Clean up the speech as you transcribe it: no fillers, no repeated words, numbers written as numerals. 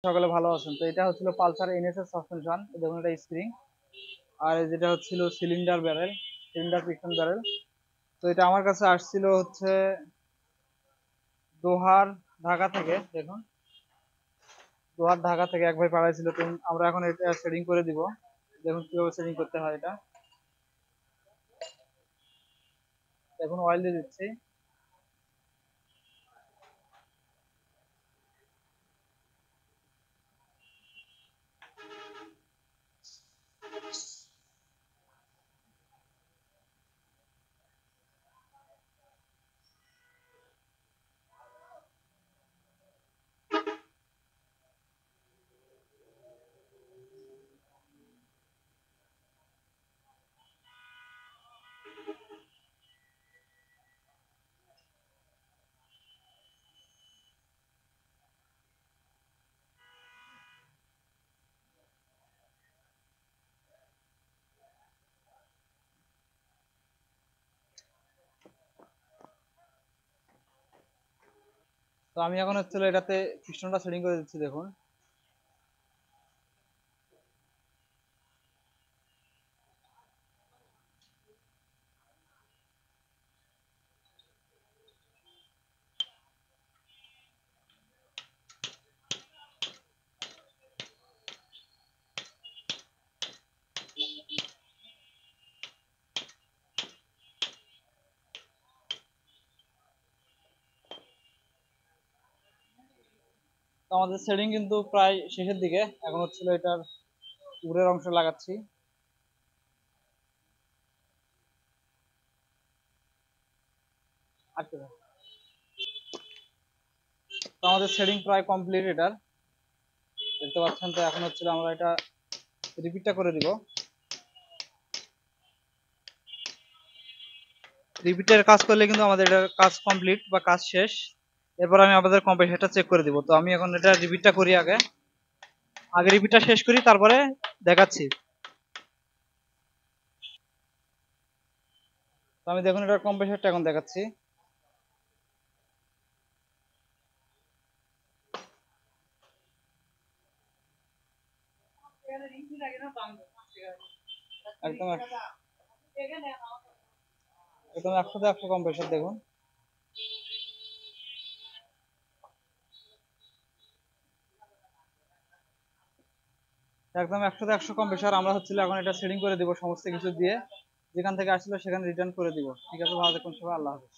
সকলে ভালো আছেন। তো এটা হচ্ছিল পালসার এনএস এর সাসপেনশন, দেখুন এটা স্প্রিং। আর যেটা হচ্ছিল সিলিন্ডার পিস্টন ব্যারেল। তো এটা আমার কাছে আসছিল হচ্ছে দোহার ঢাকা থেকে। দেখুন দোহার ঢাকা থেকে এক ভাই পাঠাইছিল। তো আমরা এখন এটা সেটিং করে দিব। দেখুন কিভাবে সেটিং করতে হয় এটা। এখন অয়েল দিয়ে দিচ্ছি। তো আমি এখন হচ্ছিল এটাতে পিস্টনটা সেটিং করে দিচ্ছি। দেখুন তো আমাদের সেটিং কিন্তু প্রায় শেষের দিকে। এখন হচ্ছিল এটার উপরের অংশ লাগাচ্ছি। আটকে দাও। তো আমাদের সেটিং প্রায় কমপ্লিট এটার, দেখতে পাচ্ছেন। তো এখন হচ্ছিল আমরা এটা রিপিটটা করে দিব। রিপিটের কাজ করলে কিন্তু আমাদের এটার কাজ কমপ্লিট বা কাজ শেষ। এরপর আমি আমাদের কম্প্রেসারটা চেক করে দিব। তো আমি এখন এটা রিপিটটা করি আগে। আগে রিপিটটা শেষ করি, তারপরে দেখাচ্ছি। তো আমি দেখুন এটার কম্প্রেসারটা এখন দেখাচ্ছি। একদম একদম 100-100 কম্প্রেসার দেখুন। একদম 100-100 কম্প্রেসার। আমরা হচ্ছিল এখন এটা সেটিং করে দিব সমস্ত কিছু দিয়ে। যেখান থেকে আসছিল সেখানে রিটার্ন করে দিব। ঠিক আছে, ভালো থাকুন সবাই, আল্লাহ হাফেজ।